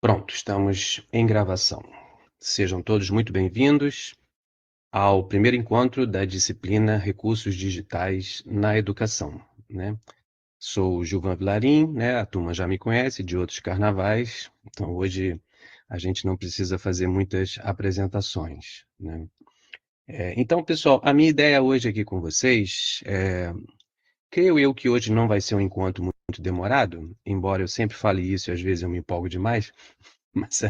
Pronto, estamos em gravação. Sejam todos muito bem-vindos ao primeiro encontro da disciplina Recursos Digitais na Educação, né? Sou o Gilvan Vilarim, né? A turma já me conhece de outros carnavais, então hoje a gente não precisa fazer muitas apresentações, né? Então, pessoal, a minha ideia hoje aqui com vocês creio eu que hoje não vai ser um encontro muito demorado, embora eu sempre fale isso e às vezes eu me empolgo demais. Mas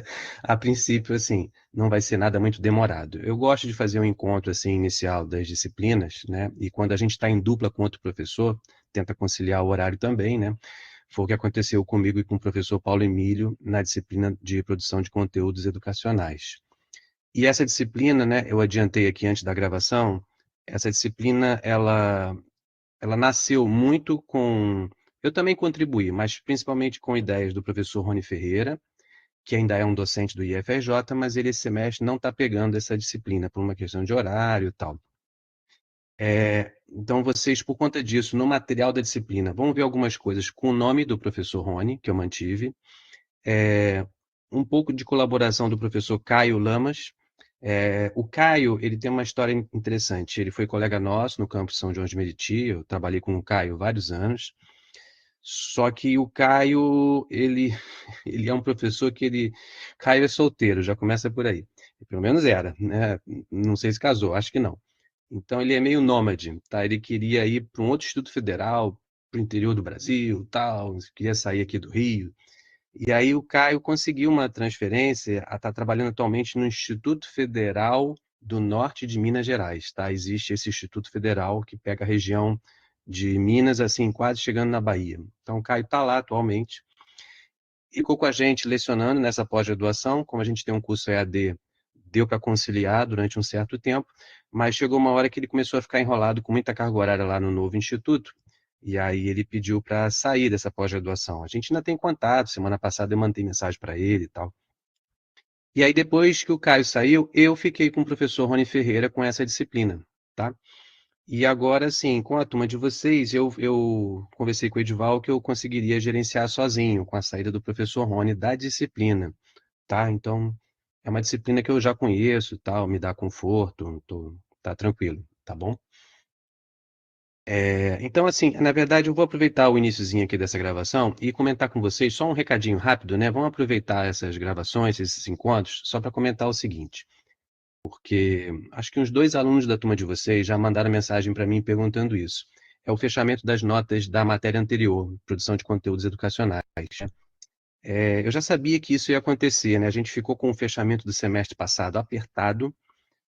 a princípio, assim, não vai ser nada muito demorado. Eu gosto de fazer um encontro assim inicial das disciplinas, né? E quando a gente está em dupla com outro professor, tenta conciliar o horário também, né? Foi o que aconteceu comigo e com o professor Paulo Emílio na disciplina de produção de conteúdos educacionais. E essa disciplina, né? Eu adiantei aqui antes da gravação. Essa disciplina, ela nasceu muito com. Eu também contribuí, mas principalmente com ideias do professor Rony Ferreira, que ainda é um docente do IFRJ, mas ele esse semestre não está pegando essa disciplina por uma questão de horário e tal. Então, vocês, por conta disso, no material da disciplina, vão ver algumas coisas com o nome do professor Rony, que eu mantive, um pouco de colaboração do professor Caio Lamas. O Caio, ele tem uma história interessante. Ele foi colega nosso no campus São João de Meriti, eu trabalhei com o Caio vários anos. Só que o Caio, ele é um professor que ele. Caio é solteiro, já começa por aí. Pelo menos era, né? Não sei se casou, acho que não. Então ele é meio nômade, tá? Ele queria ir para um outro instituto federal, para o interior do Brasil, tal, queria sair aqui do Rio. E aí o Caio conseguiu uma transferência, está trabalhando atualmente no Instituto Federal do Norte de Minas Gerais, tá? Existe esse Instituto Federal que pega a região de Minas, assim, quase chegando na Bahia. Então o Caio está lá atualmente. Ficou com a gente lecionando nessa pós-graduação, como a gente tem um curso EAD, deu para conciliar durante um certo tempo, mas chegou uma hora que ele começou a ficar enrolado com muita carga horária lá no novo instituto, e aí ele pediu para sair dessa pós-graduação. A gente ainda tem contato, semana passada eu mandei mensagem para ele e tal. E aí depois que o Caio saiu, eu fiquei com o professor Rony Ferreira com essa disciplina, tá? E agora, sim, com a turma de vocês, eu conversei com o Edival que eu conseguiria gerenciar sozinho, com a saída do professor Rony da disciplina, tá? Então, é uma disciplina que eu já conheço, tal, me dá conforto, tá tranquilo, tá bom? Então, assim, na verdade, eu vou aproveitar o iniciozinho aqui dessa gravação e comentar com vocês só um recadinho rápido, né? Vamos aproveitar essas gravações, esses encontros, só para comentar o seguinte, porque acho que uns dois alunos da turma de vocês já mandaram mensagem para mim perguntando isso. É o fechamento das notas da matéria anterior, produção de conteúdos educacionais. Eu já sabia que isso ia acontecer, né? A gente ficou com o fechamento do semestre passado apertado,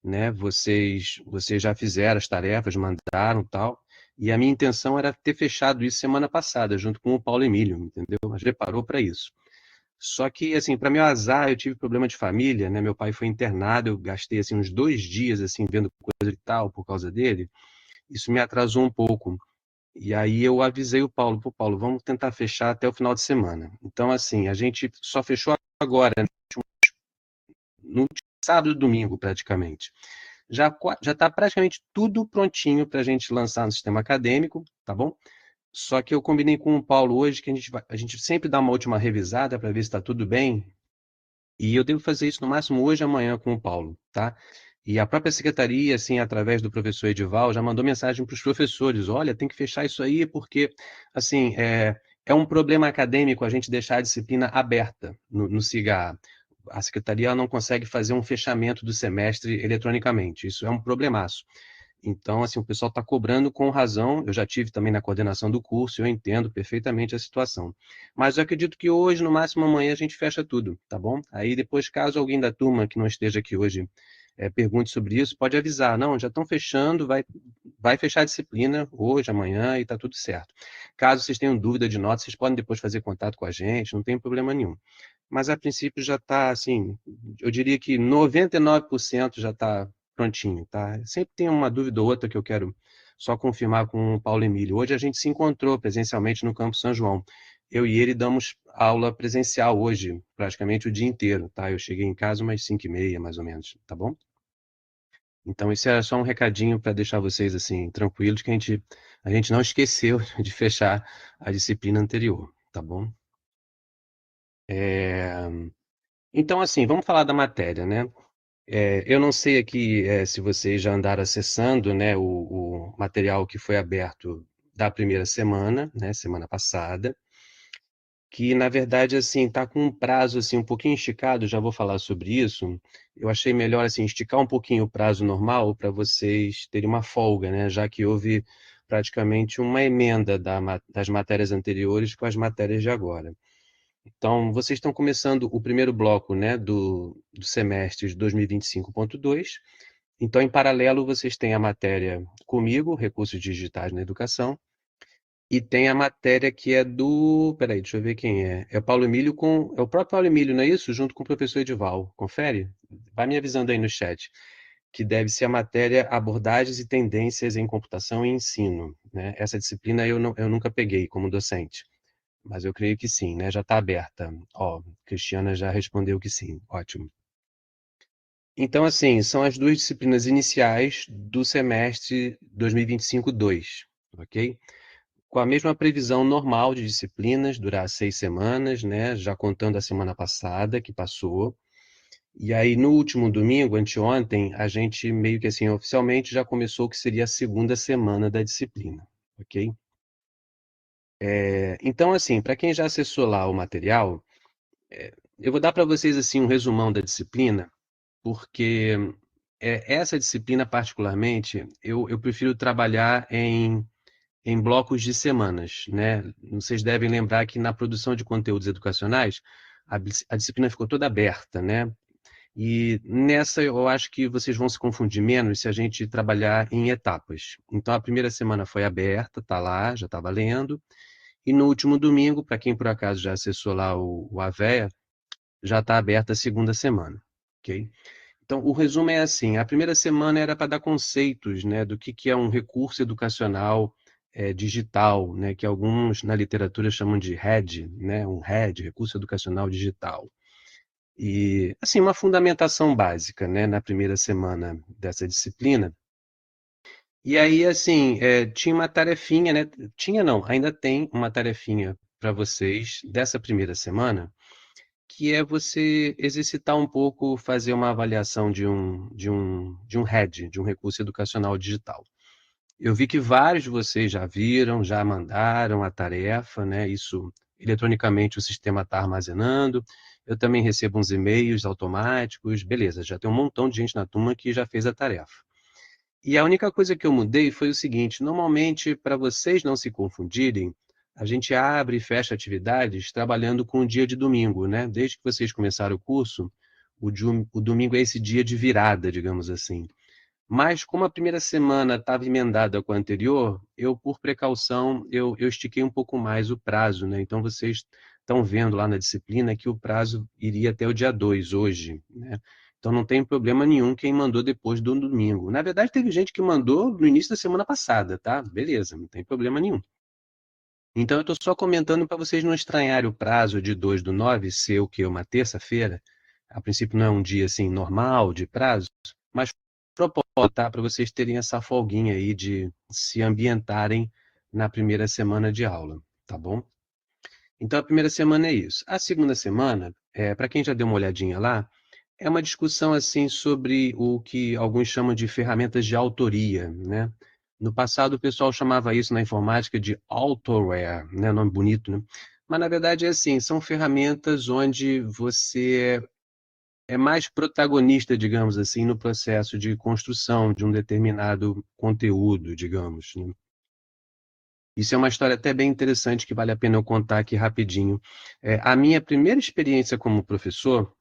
né? Vocês já fizeram as tarefas, mandaram tal. E a minha intenção era ter fechado isso semana passada, junto com o Paulo Emílio, entendeu? A gente preparou para isso. Só que, assim, para meu azar, eu tive problema de família, né? Meu pai foi internado, eu gastei assim uns 2 dias assim vendo coisa e tal por causa dele. Isso me atrasou um pouco. E aí eu avisei o Paulo, pô, Paulo, vamos tentar fechar até o final de semana. Então, assim, a gente só fechou agora, né? No último sábado e domingo, praticamente. Já está praticamente tudo prontinho para a gente lançar no sistema acadêmico, tá bom? Só que eu combinei com o Paulo hoje que a gente sempre dá uma última revisada para ver se está tudo bem. E eu devo fazer isso no máximo hoje ou amanhã com o Paulo, tá? E a própria secretaria, assim, através do professor Edival, já mandou mensagem para os professores: olha, tem que fechar isso aí, porque, assim, é um problema acadêmico a gente deixar a disciplina aberta no SIGA. A secretaria não consegue fazer um fechamento do semestre eletronicamente. Isso é um problemaço. Então, assim, o pessoal está cobrando com razão. Eu já tive também na coordenação do curso, eu entendo perfeitamente a situação. Mas eu acredito que hoje, no máximo amanhã, a gente fecha tudo, tá bom? Aí depois, caso alguém da turma que não esteja aqui hoje pergunte sobre isso, pode avisar. Não, já estão fechando, vai fechar a disciplina hoje, amanhã e está tudo certo. Caso vocês tenham dúvida de nota, vocês podem depois fazer contato com a gente, não tem problema nenhum. Mas a princípio já está, assim, eu diria que 99% já está prontinho, tá? Sempre tem uma dúvida ou outra que eu quero só confirmar com o Paulo Emílio. Hoje a gente se encontrou presencialmente no Campo São João. eu e ele damos aula presencial hoje, praticamente o dia inteiro, tá? Eu cheguei em casa umas 5h30, mais ou menos, tá bom? Então, isso era só um recadinho para deixar vocês assim tranquilos, que a gente não esqueceu de fechar a disciplina anterior, tá bom? É, Então, assim, vamos falar da matéria, né? Eu não sei aqui se vocês já andaram acessando, né, o material que foi aberto da primeira semana, né, semana passada, que na verdade assim está com um prazo assim um pouquinho esticado. Já vou falar sobre isso. Eu achei melhor assim esticar um pouquinho o prazo normal para vocês terem uma folga, né, já que houve praticamente uma emenda das matérias anteriores com as matérias de agora. Então, vocês estão começando o primeiro bloco, né, do semestre de 2025.2. Então, em paralelo, vocês têm a matéria comigo, Recursos Digitais na Educação, e tem a matéria que é do. Peraí, deixa eu ver quem é. É o Paulo Emílio com. É o próprio Paulo Emílio, não é isso? Junto com o professor Edival. Confere? Vai me avisando aí no chat. Que deve ser a matéria Abordagens e Tendências em Computação e Ensino, né? Essa disciplina eu nunca peguei como docente, mas eu creio que sim, né? Já está aberta. Ó, Cristiana já respondeu que sim. Ótimo. Então, assim, são as duas disciplinas iniciais do semestre 2025-2, ok? Com a mesma previsão normal de disciplinas, durar 6 semanas, né? Já contando a semana passada, que passou. E aí, no último domingo, anteontem, a gente meio que assim, oficialmente já começou o que seria a segunda semana da disciplina, ok? Então, assim, para quem já acessou lá o material, eu vou dar para vocês assim um resumão da disciplina, porque essa disciplina particularmente, eu prefiro trabalhar em blocos de semanas, né? Vocês devem lembrar que na produção de conteúdos educacionais, a disciplina ficou toda aberta, né? E nessa eu acho que vocês vão se confundir menos se a gente trabalhar em etapas. Então a primeira semana foi aberta, tá lá, já está valendo. E no último domingo, para quem por acaso já acessou lá o AVEA, já está aberta a segunda semana, ok? Então, o resumo é assim: a primeira semana era para dar conceitos, né, do que é um recurso educacional digital, né, que alguns na literatura chamam de RED, né, um RED, recurso educacional digital. E, assim, uma fundamentação básica, né, na primeira semana dessa disciplina. E aí, assim, tinha uma tarefinha, né? Tinha não, ainda tem uma tarefinha para vocês dessa primeira semana, que é você exercitar um pouco, fazer uma avaliação de um RED, de um recurso educacional digital. Eu vi que vários de vocês já viram, já mandaram a tarefa, né? Isso eletronicamente o sistema está armazenando. Eu também recebo uns e-mails automáticos. Beleza, já tem um montão de gente na turma que já fez a tarefa. E a única coisa que eu mudei foi o seguinte: normalmente, para vocês não se confundirem, a gente abre e fecha atividades trabalhando com o dia de domingo, né? Desde que vocês começaram o curso, o domingo é esse dia de virada, digamos assim. Mas como a primeira semana estava emendada com a anterior, por precaução, eu estiquei um pouco mais o prazo, né? Então vocês estão vendo lá na disciplina que o prazo iria até o dia 2 hoje, né? Então não tem problema nenhum quem mandou depois do domingo. Na verdade, teve gente que mandou no início da semana passada, tá? Beleza, não tem problema nenhum. Então eu estou só comentando para vocês não estranharem o prazo de 2/9 ser o que? Uma terça-feira. A princípio não é um dia assim normal de prazo, mas propósito, tá? Para vocês terem essa folguinha aí de se ambientarem na primeira semana de aula, tá bom? Então a primeira semana é isso. A segunda semana, para quem já deu uma olhadinha lá, é uma discussão assim sobre o que alguns chamam de ferramentas de autoria, né? No passado o pessoal chamava isso na informática de authorware, né? Nome bonito, né? Mas na verdade é assim, são ferramentas onde você é mais protagonista, digamos assim, no processo de construção de um determinado conteúdo, digamos, né? Isso é uma história até bem interessante que vale a pena eu contar aqui rapidinho. A minha primeira experiência como professor,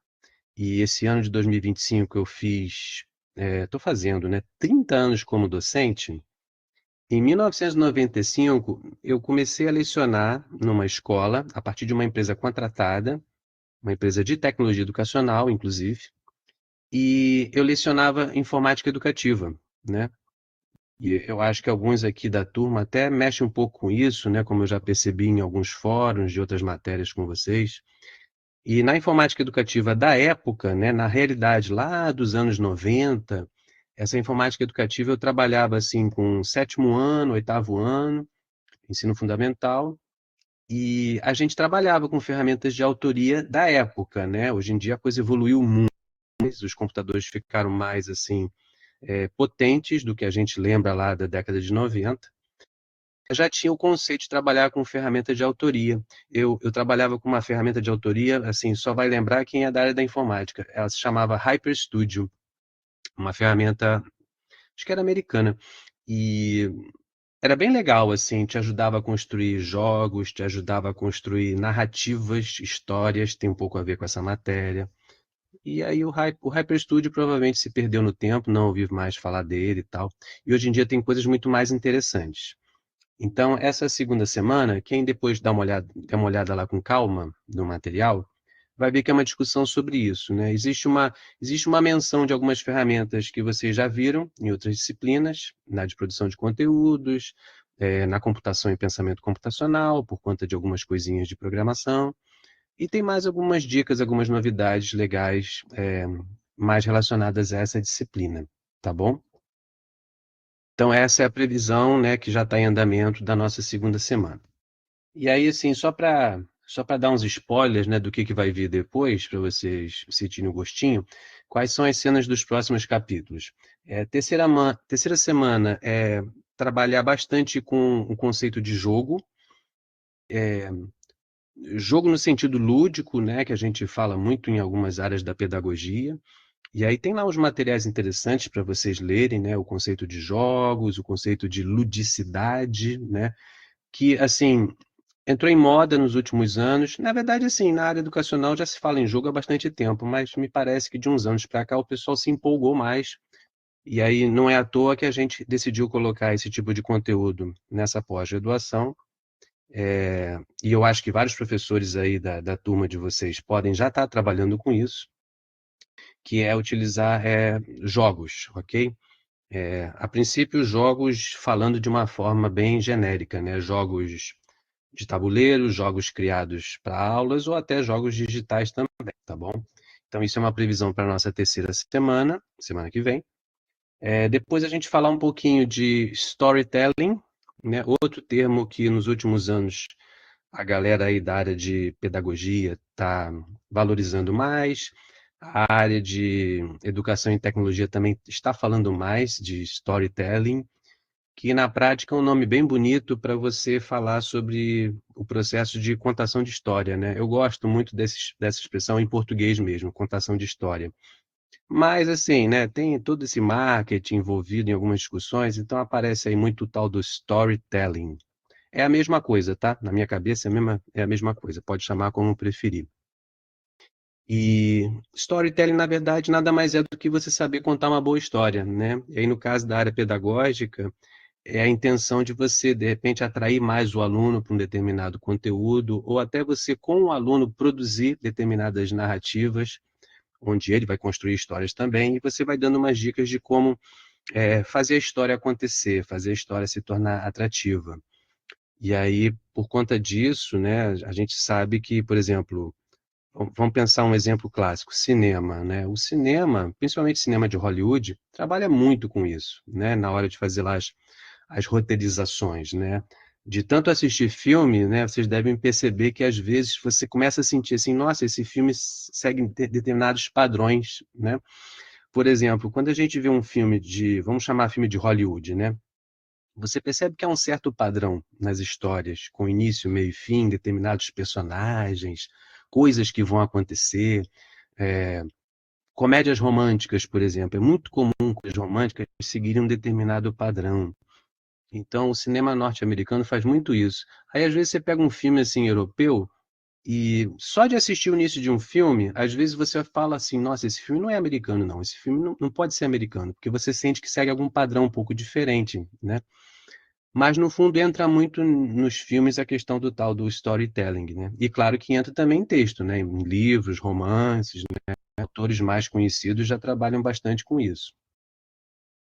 e esse ano de 2025 eu fiz, estou fazendo, né, 30 anos como docente. Em 1995, eu comecei a lecionar numa escola, a partir de uma empresa contratada, uma empresa de tecnologia educacional, inclusive, e eu lecionava informática educativa, né? E eu acho que alguns aqui da turma até mexem um pouco com isso, né, como eu já percebi em alguns fóruns de outras matérias com vocês. E na informática educativa da época, né, na realidade lá dos anos 90, essa informática educativa eu trabalhava assim com sétimo ano, oitavo ano, ensino fundamental, e a gente trabalhava com ferramentas de autoria da época, né? Hoje em dia a coisa evoluiu muito, os computadores ficaram mais assim potentes do que a gente lembra lá da década de 90. Eu já tinha o conceito de trabalhar com ferramenta de autoria. Eu trabalhava com uma ferramenta de autoria, assim, só vai lembrar quem é da área da informática. Ela se chamava HyperStudio, uma ferramenta, acho que era americana. E era bem legal, assim, te ajudava a construir jogos, te ajudava a construir narrativas, histórias, tem um pouco a ver com essa matéria. E aí o HyperStudio provavelmente se perdeu no tempo, não ouvi mais falar dele e tal. E hoje em dia tem coisas muito mais interessantes. Então, essa segunda semana, quem depois der uma olhada lá com calma no material, vai ver que é uma discussão sobre isso, né? Existe uma menção de algumas ferramentas que vocês já viram em outras disciplinas, na de produção de conteúdos, na computação e pensamento computacional, por conta de algumas coisinhas de programação, e tem mais algumas dicas, algumas novidades legais, mais relacionadas a essa disciplina, tá bom? Então, essa é a previsão, né, que já está em andamento da nossa segunda semana. E aí, assim, só para dar uns spoilers, né, do que vai vir depois, para vocês sentirem o gostinho, quais são as cenas dos próximos capítulos? Terceira semana é trabalhar bastante com o conceito de jogo, jogo no sentido lúdico, né, que a gente fala muito em algumas áreas da pedagogia. E aí tem lá uns materiais interessantes para vocês lerem, né, o conceito de jogos, o conceito de ludicidade, né, que, assim, entrou em moda nos últimos anos. Na verdade, assim, na área educacional já se fala em jogo há bastante tempo, mas me parece que de uns anos para cá o pessoal se empolgou mais. E aí não é à toa que a gente decidiu colocar esse tipo de conteúdo nessa pós-graduação. E eu acho que vários professores aí da turma de vocês podem já estar trabalhando com isso, que é utilizar jogos, ok? A princípio, jogos falando de uma forma bem genérica, né? Jogos de tabuleiro, jogos criados para aulas ou até jogos digitais também, tá bom? Então, isso é uma previsão para a nossa terceira semana, semana que vem. Depois a gente falar um pouquinho de storytelling, né? Outro termo que nos últimos anos a galera aí da área de pedagogia está valorizando mais. A área de educação e tecnologia também está falando mais de storytelling, que na prática é um nome bem bonito para você falar sobre o processo de contação de história, né? Eu gosto muito dessa expressão em português mesmo, contação de história. Mas assim, né, tem todo esse marketing envolvido em algumas discussões, então aparece aí muito o tal do storytelling. É a mesma coisa, tá? Na minha cabeça é a mesma coisa, pode chamar como preferir. E storytelling, na verdade, nada mais é do que você saber contar uma boa história, né? E aí, no caso da área pedagógica, é a intenção de você, de repente, atrair mais o aluno para um determinado conteúdo, ou até você, com o aluno, produzir determinadas narrativas, onde ele vai construir histórias também, e você vai dando umas dicas de como fazer a história acontecer, fazer a história se tornar atrativa. E aí, por conta disso, né, a gente sabe que, por exemplo, vamos pensar um exemplo clássico, cinema, né? O cinema, principalmente cinema de Hollywood, trabalha muito com isso, né? Na hora de fazer lá as roteirizações, né? De tanto assistir filme, né? Vocês devem perceber que às vezes você começa a sentir assim, nossa, esse filme segue determinados padrões, né? Por exemplo, quando a gente vê um filme vamos chamar filme de Hollywood, né? Você percebe que há um certo padrão nas histórias, com início, meio e fim, determinados personagens, coisas que vão acontecer. É, comédias românticas, por exemplo, é muito comum comédias românticas seguirem um determinado padrão. Então, o cinema norte-americano faz muito isso. Aí, às vezes, você pega um filme assim europeu e só de assistir o início de um filme, às vezes você fala assim: nossa, esse filme não é americano, não. Esse filme não pode ser americano, porque você sente que segue algum padrão um pouco diferente, né? Mas no fundo entra muito nos filmes a questão do tal do storytelling, né? E claro que entra também em texto, né? Em livros, romances, né? Autores mais conhecidos já trabalham bastante com isso.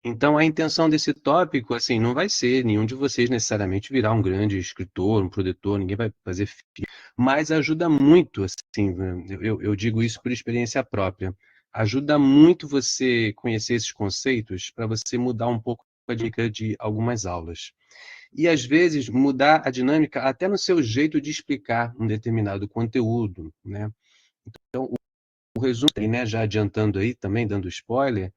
Então, a intenção desse tópico, assim, não vai ser nenhum de vocês necessariamente virar um grande escritor, um produtor, ninguém vai fazer mas ajuda muito, assim, eu digo isso por experiência própria, ajuda muito você conhecer esses conceitos para você mudar um pouco a dinâmica de algumas aulas. E, às vezes, mudar a dinâmica até no seu jeito de explicar um determinado conteúdo, né? Então, o resumo, né, já adiantando aí também, dando spoiler,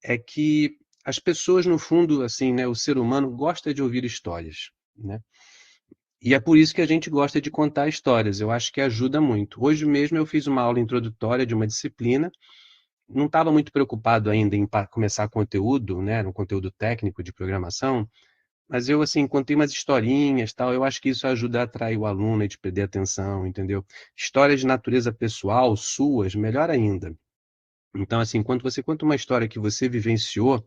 é que as pessoas, no fundo, assim, né, o ser humano gosta de ouvir histórias, né? E é por isso que a gente gosta de contar histórias. Eu acho que ajuda muito. Hoje mesmo eu fiz uma aula introdutória de uma disciplina, não estava muito preocupado ainda em começar conteúdo, né, um conteúdo técnico de programação, mas eu, assim, contei umas historinhas, tal, eu acho que isso ajuda a atrair o aluno e de perder atenção, entendeu? Histórias de natureza pessoal, suas, melhor ainda. Então, assim, quando você conta uma história que você vivenciou,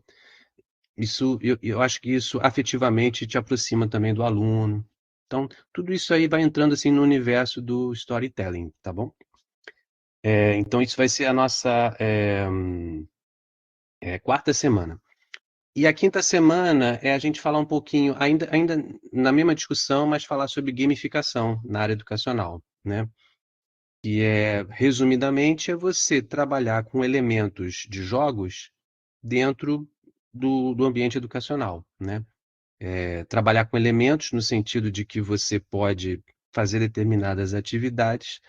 isso, eu acho que isso afetivamente te aproxima também do aluno. Então, tudo isso aí vai entrando assim no universo do storytelling, tá bom? Então, isso vai ser a nossa quarta semana. E a quinta semana é a gente falar um pouquinho, ainda na mesma discussão, mas falar sobre gamificação na área educacional, né? Que é, resumidamente, é você trabalhar com elementos de jogos dentro do ambiente educacional, né? Trabalhar com elementos no sentido de que você pode fazer determinadas atividades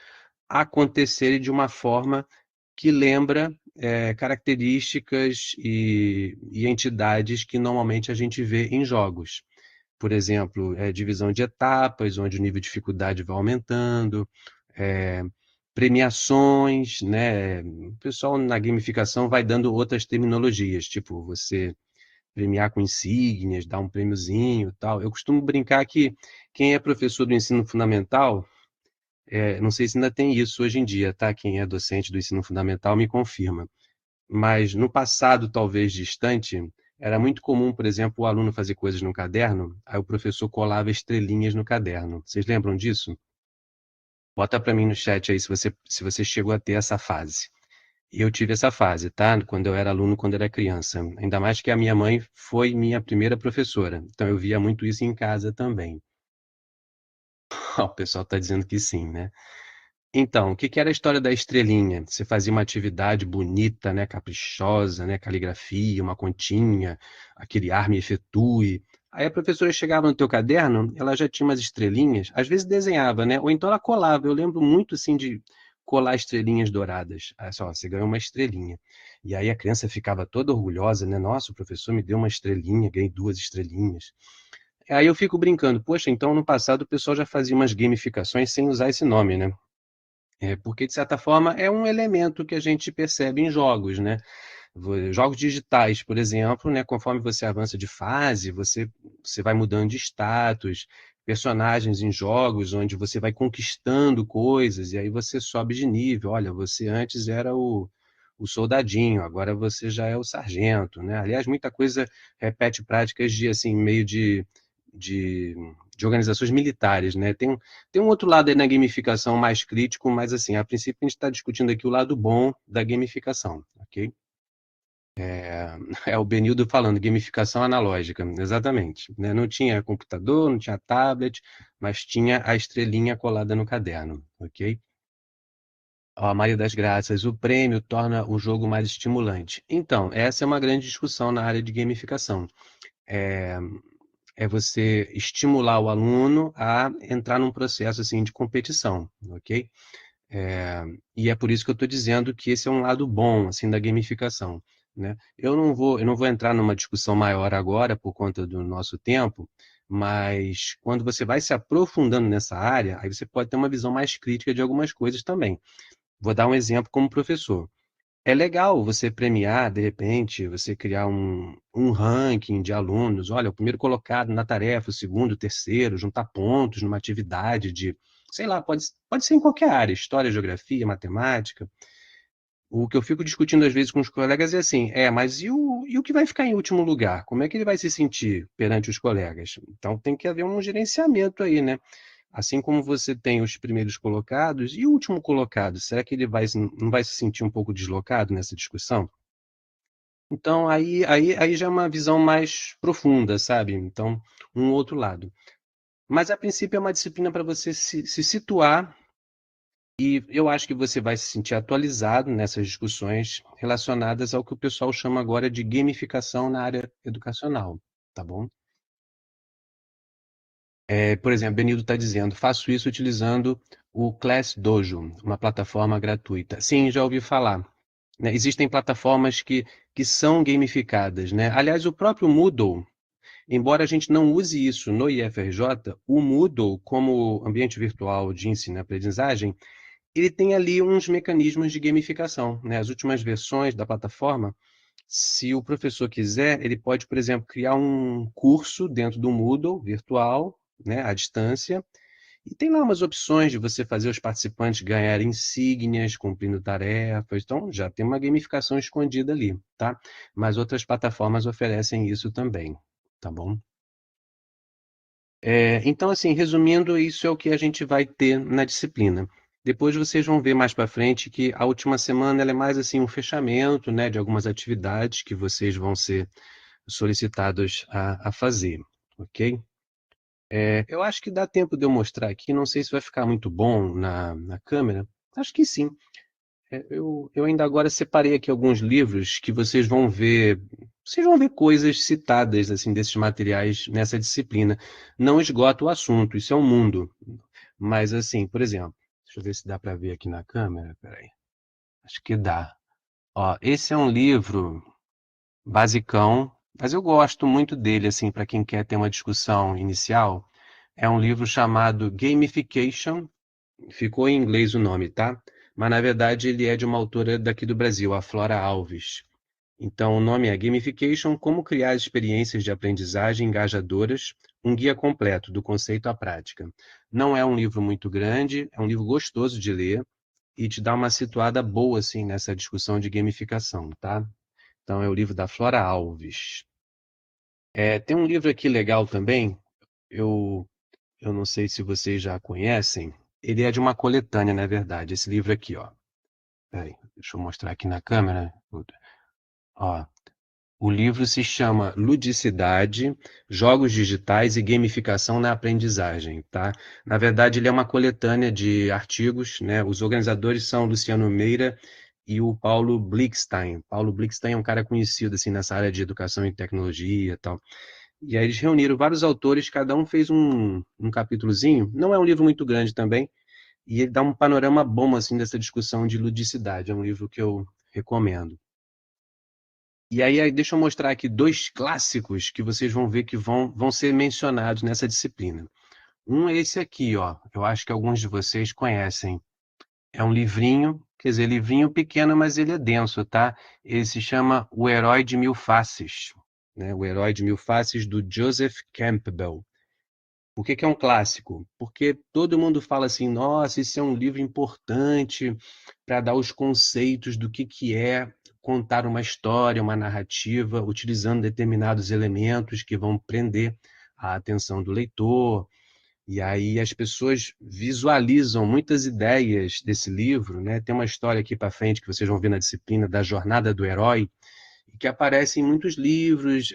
acontecerem de uma forma que lembra características e entidades que normalmente a gente vê em jogos. Por exemplo, divisão de etapas, onde o nível de dificuldade vai aumentando, é, premiações, né? O pessoal na gamificação vai dando outras terminologias, tipo você premiar com insígnias, dar um prêmiozinho, tal. Eu costumo brincar que quem é professor do ensino fundamental, não sei se ainda tem isso hoje em dia, tá? Quem é docente do ensino fundamental me confirma. Mas no passado, talvez distante, era muito comum, por exemplo, o aluno fazer coisas no caderno, aí o professor colava estrelinhas no caderno. Vocês lembram disso? Bota para mim no chat aí se você chegou a ter essa fase. Eu tive essa fase, tá? Quando eu era aluno, quando eu era criança. Ainda mais que a minha mãe foi minha primeira professora. Então eu via muito isso em casa também. O pessoal está dizendo que sim, né? Então, o que que era a história da estrelinha? Você fazia uma atividade bonita, né, caprichosa, né, caligrafia, uma continha, aquele ar me efetue. Aí a professora chegava no teu caderno, ela já tinha umas estrelinhas, às vezes desenhava, né, ou então ela colava. Eu lembro muito, assim, de colar estrelinhas douradas. Aí só, você ganhou uma estrelinha. E aí a criança ficava toda orgulhosa, né? Nossa, o professor me deu uma estrelinha, ganhei 2 estrelinhas. Aí eu fico brincando, poxa, então no passado o pessoal já fazia umas gamificações sem usar esse nome, né? Porque, de certa forma, é um elemento que a gente percebe em jogos, né? Jogos digitais, por exemplo, né? Conforme você avança de fase, você vai mudando de status, personagens em jogos onde você vai conquistando coisas, e aí você sobe de nível. Olha, você antes era o soldadinho, agora você já é o sargento, né? Aliás, muita coisa repete práticas de, assim, meio de, de organizações militares, né? Tem um outro lado aí na gamificação mais crítico, mas assim, a princípio a gente está discutindo aqui o lado bom da gamificação, ok? É o Benildo falando, gamificação analógica, exatamente. Né? Não tinha computador, não tinha tablet, mas tinha a estrelinha colada no caderno, ok? Ó, a Maria das Graças, o prêmio torna o jogo mais estimulante. Então, essa é uma grande discussão na área de gamificação. É, é você estimular o aluno a entrar num processo assim de competição, ok? E é por isso que eu estou dizendo que esse é um lado bom assim da gamificação, né? Eu não vou entrar numa discussão maior agora por conta do nosso tempo, mas quando você vai se aprofundando nessa área, aí você pode ter uma visão mais crítica de algumas coisas também. Vou dar um exemplo como professor. É legal você premiar, de repente, você criar um ranking de alunos. Olha, o primeiro colocado na tarefa, o segundo, o terceiro, juntar pontos numa atividade de, sei lá, pode ser em qualquer área, história, geografia, matemática. O que eu fico discutindo às vezes com os colegas é assim, mas e o que vai ficar em último lugar? Como é que ele vai se sentir perante os colegas? Então tem que haver um gerenciamento aí, né? Assim como você tem os primeiros colocados e o último colocado, será que ele não vai se sentir um pouco deslocado nessa discussão? Então aí já é uma visão mais profunda, sabe? Então, um outro lado. Mas a princípio é uma disciplina para você se situar e eu acho que você vai se sentir atualizado nessas discussões relacionadas ao que o pessoal chama agora de gamificação na área educacional, tá bom? Por exemplo, Benildo está dizendo, faço isso utilizando o Class Dojo, uma plataforma gratuita. Sim, já ouvi falar. Né? Existem plataformas que são gamificadas, né? Aliás, o próprio Moodle, embora a gente não use isso no IFRJ, o Moodle, como ambiente virtual de ensino e aprendizagem, ele tem ali uns mecanismos de gamificação, né? As últimas versões da plataforma, se o professor quiser, ele pode, por exemplo, criar um curso dentro do Moodle virtual, né, à distância, e tem lá umas opções de você fazer os participantes ganharem insígnias, cumprindo tarefas. Então, já tem uma gamificação escondida ali, tá? Mas outras plataformas oferecem isso também, tá bom? Então, assim, resumindo, isso é o que a gente vai ter na disciplina. Depois vocês vão ver mais para frente que a última semana ela é mais assim um fechamento, né, de algumas atividades que vocês vão ser solicitados a fazer, ok? Eu acho que dá tempo de eu mostrar aqui, não sei se vai ficar muito bom na câmera. Acho que sim. Eu ainda agora separei aqui alguns livros que vocês vão ver coisas citadas assim desses materiais nessa disciplina. Não esgota o assunto, isso é um mundo. Mas assim, por exemplo, deixa eu ver se dá para ver aqui na câmera, peraí. Acho que dá. Ó, esse é um livro basicão, mas eu gosto muito dele assim para quem quer ter uma discussão inicial. É um livro chamado Gamification. Ficou em inglês o nome, tá? Mas na verdade ele é de uma autora daqui do Brasil, a Flora Alves. Então o nome é Gamification: Como Criar Experiências de Aprendizagem Engajadoras, um guia completo do conceito à prática. Não é um livro muito grande, é um livro gostoso de ler e te dá uma situada boa assim nessa discussão de gamificação, tá? Então é o livro da Flora Alves. Tem um livro aqui legal também, eu eu não sei se vocês já conhecem. Ele é de uma coletânea, na verdade. Esse livro aqui, ó. Peraí, deixa eu mostrar aqui na câmera. Ó, o livro se chama Ludicidade, Jogos Digitais e Gamificação na Aprendizagem, tá? Na verdade, ele é uma coletânea de artigos, né? Os organizadores são o Luciano Meira e o Paulo Blickstein. Paulo Blickstein é um cara conhecido assim nessa área de educação e tecnologia e tal. E aí eles reuniram vários autores, cada um fez um capítulozinho. Não é um livro muito grande também, e ele dá um panorama bom assim dessa discussão de ludicidade. É um livro que eu recomendo. E aí deixa eu mostrar aqui dois clássicos que vocês vão ver que vão ser mencionados nessa disciplina. Um é esse aqui, ó. Eu acho que alguns de vocês conhecem. É um livrinho, quer dizer, livrinho pequeno, mas ele é denso, tá? Ele se chama O Herói de Mil Faces, né? O Herói de Mil Faces, do Joseph Campbell. Por que que é um clássico? Porque todo mundo fala assim, nossa, esse é um livro importante para dar os conceitos do que é contar uma história, uma narrativa, utilizando determinados elementos que vão prender a atenção do leitor. E aí as pessoas visualizam muitas ideias desse livro, né? Tem uma história aqui para frente que vocês vão ver na disciplina da jornada do herói, que aparece em muitos livros,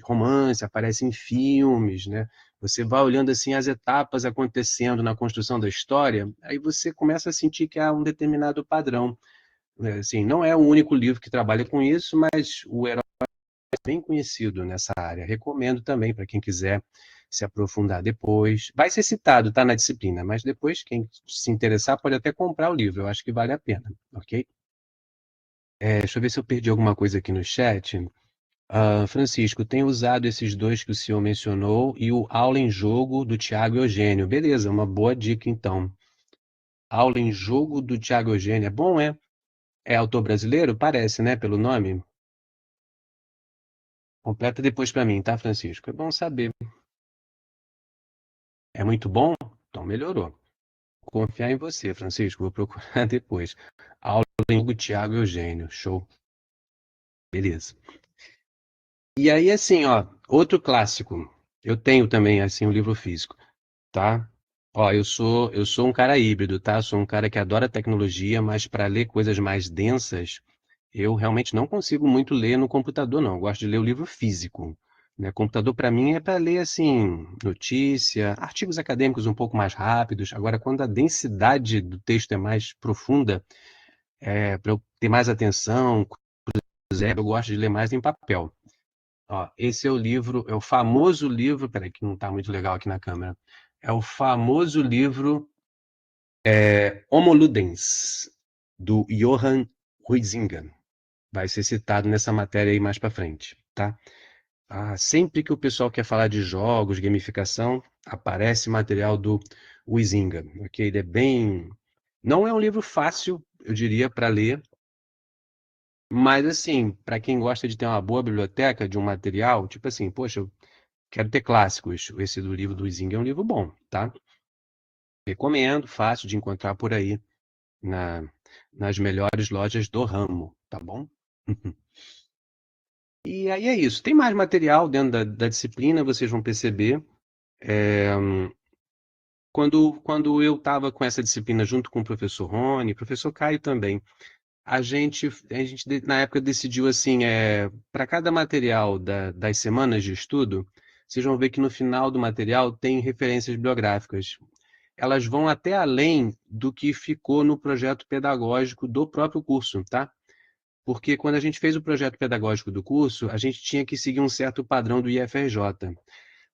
romance, aparece em filmes, né? Você vai olhando assim as etapas acontecendo na construção da história, aí você começa a sentir que há um determinado padrão, né? Assim, não é o único livro que trabalha com isso, mas o herói é bem conhecido nessa área. Recomendo também para quem quiser se aprofundar depois. Vai ser citado, tá, na disciplina, mas depois quem se interessar pode até comprar o livro. Eu acho que vale a pena, ok? Deixa eu ver se eu perdi alguma coisa aqui no chat. Francisco, tenho usado esses dois que o senhor mencionou e o Aula em Jogo do Tiago Eugênio. Beleza, uma boa dica então. Aula em Jogo do Tiago Eugênio. É bom, é? É autor brasileiro? Parece, né? Pelo nome. Completa depois para mim, tá, Francisco? É bom saber. É muito bom? Então melhorou. Vou confiar em você, Francisco. Vou procurar depois. Aula em Jogo Tiago Eugênio. Show. Beleza. E aí, assim, ó, outro clássico. Eu tenho também, assim, um livro físico. Tá? Ó, eu sou um cara híbrido, tá? Sou um cara que adora tecnologia, mas para ler coisas mais densas, Eu realmente não consigo muito ler no computador, não. Eu gosto de ler o livro físico, né? Computador para mim é para ler assim, notícia, artigos acadêmicos um pouco mais rápidos. Agora, quando a densidade do texto é mais profunda, para eu ter mais atenção, eu gosto de ler mais em papel. Ó, esse é o livro, é o famoso livro, peraí que não está muito legal aqui na câmera. É o famoso livro Homo Ludens, do Johann Huizinga. Vai ser citado nessa matéria aí mais para frente, tá? Sempre que o pessoal quer falar de jogos, gamificação, aparece material do Huizinga, ok? Ele é bem... Não é um livro fácil, eu diria, para ler, mas assim, para quem gosta de ter uma boa biblioteca de um material, tipo assim, poxa, eu quero ter clássicos. Esse do livro do Huizinga é um livro bom, tá? Recomendo, fácil de encontrar por aí na, nas melhores lojas do ramo, tá bom? E aí é isso. Tem mais material dentro da disciplina, vocês vão perceber. É, quando eu estava com essa disciplina junto com o professor Rony, professor Caio também, a gente na época decidiu assim, para cada material das semanas de estudo, vocês vão ver que no final do material tem referências bibliográficas. Elas vão até além do que ficou no projeto pedagógico do próprio curso, tá? Porque quando a gente fez o projeto pedagógico do curso, a gente tinha que seguir um certo padrão do IFRJ.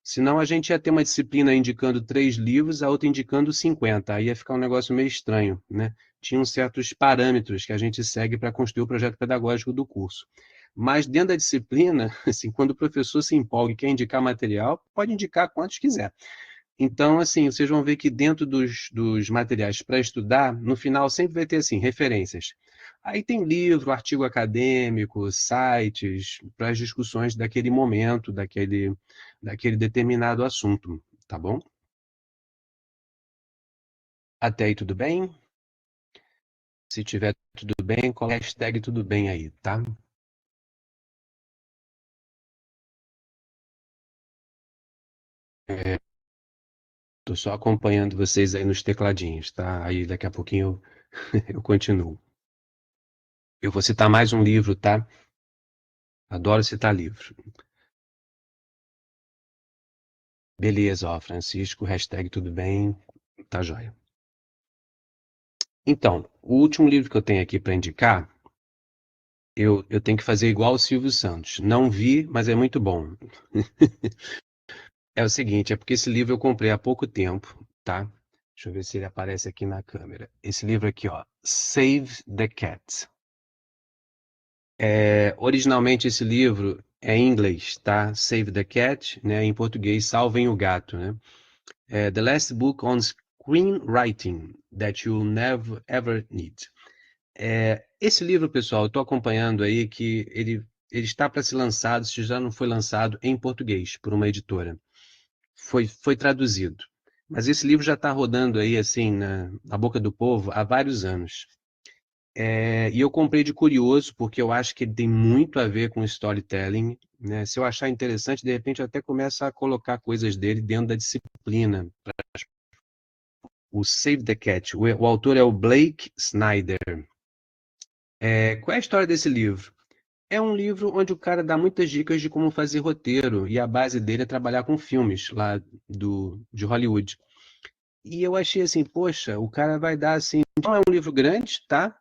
Senão a gente ia ter uma disciplina indicando 3 livros, a outra indicando 50. Aí ia ficar um negócio meio estranho, né? Tinham certos parâmetros que a gente segue para construir o projeto pedagógico do curso. Mas dentro da disciplina, assim, quando o professor se empolga e quer indicar material, pode indicar quantos quiser. Então, assim, vocês vão ver que dentro dos materiais para estudar, no final sempre vai ter assim, referências. Aí tem livro, artigo acadêmico, sites, para as discussões daquele momento, daquele determinado assunto, tá bom? Até aí tudo bem? Se tiver tudo bem, coloca a hashtag tudo bem aí, tá? Tô só acompanhando vocês aí nos tecladinhos, tá? Aí daqui a pouquinho eu continuo. Eu vou citar mais um livro, tá? Adoro citar livro. Beleza, ó, Francisco, hashtag tudo bem, tá joia. Então, o último livro que eu tenho aqui para indicar, eu tenho que fazer igual o Silvio Santos. Não vi, mas é muito bom. É o seguinte, é porque esse livro eu comprei há pouco tempo, tá? Deixa eu ver se ele aparece aqui na câmera. Esse livro aqui, ó, Save the Cat. Originalmente esse livro é em inglês, tá? Save the Cat, né? Em português, Salvem o Gato, né? The Last Book on Screenwriting That You'll Never Ever Need. Esse livro, pessoal, eu estou acompanhando aí que ele está para ser lançado, se já não foi lançado, em português, por uma editora. Foi traduzido. Mas esse livro já está rodando aí, assim, na boca do povo há vários anos. E eu comprei de curioso, porque eu acho que ele tem muito a ver com storytelling, né? Se eu achar interessante, de repente eu até começo a colocar coisas dele dentro da disciplina. O Save the Cat. O autor é o Blake Snyder. Qual é a história desse livro? É um livro onde o cara dá muitas dicas de como fazer roteiro, e a base dele é trabalhar com filmes lá de Hollywood. E eu achei assim, poxa, o cara vai dar assim, não é um livro grande, tá?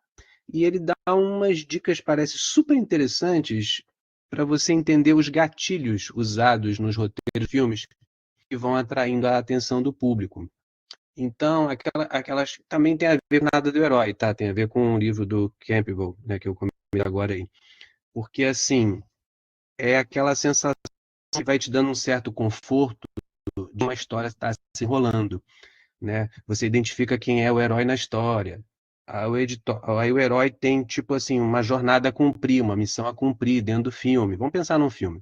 E ele dá umas dicas, parece super interessantes, para você entender os gatilhos usados nos roteiros de filmes que vão atraindo a atenção do público. Então, aquelas também tem a ver com nada do herói, tá? Tem a ver com o livro do Campbell, né, que eu comentei agora aí. Porque, assim, é aquela sensação que vai te dando um certo conforto de uma história estar se enrolando, né? Você identifica quem é o herói na história. Aí o herói tem, tipo assim, uma jornada a cumprir, uma missão a cumprir dentro do filme. Vamos pensar num filme.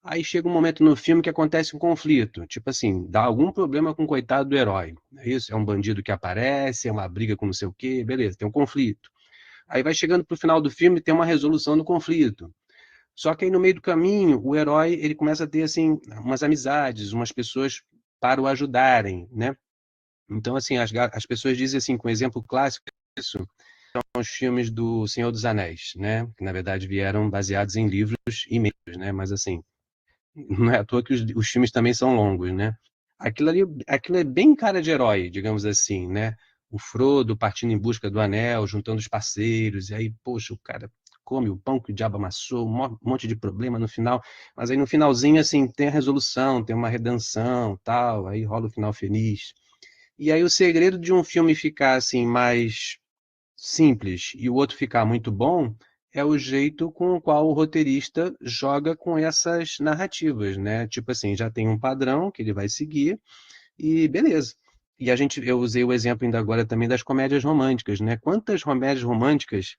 Aí chega um momento no filme que acontece um conflito, tipo assim, dá algum problema com o coitado do herói. É isso? É um bandido que aparece, é uma briga com não sei o quê, beleza, tem um conflito. Aí vai chegando pro final do filme e tem uma resolução do conflito. Só que aí no meio do caminho, o herói, ele começa a ter assim umas amizades, umas pessoas para o ajudarem, né? Então assim, as pessoas dizem assim, com exemplo clássico isso, os filmes do Senhor dos Anéis, né? Que na verdade vieram baseados em livros e meios, né? Mas assim, não é à toa que os filmes também são longos, né? Aquilo ali, aquilo é bem cara de herói, digamos assim, né? O Frodo partindo em busca do anel, juntando os parceiros, e aí, poxa, o cara come o pão que o diabo amassou, um monte de problema no final, mas aí no finalzinho, assim, tem a resolução, tem uma redenção, tal, aí rola o final feliz. E aí o segredo de um filme ficar, assim, mais simples e o outro ficar muito bom, é o jeito com o qual o roteirista joga com essas narrativas, né? Tipo assim, já tem um padrão que ele vai seguir e beleza. E eu usei o exemplo ainda agora também das comédias românticas, né? Quantas comédias românticas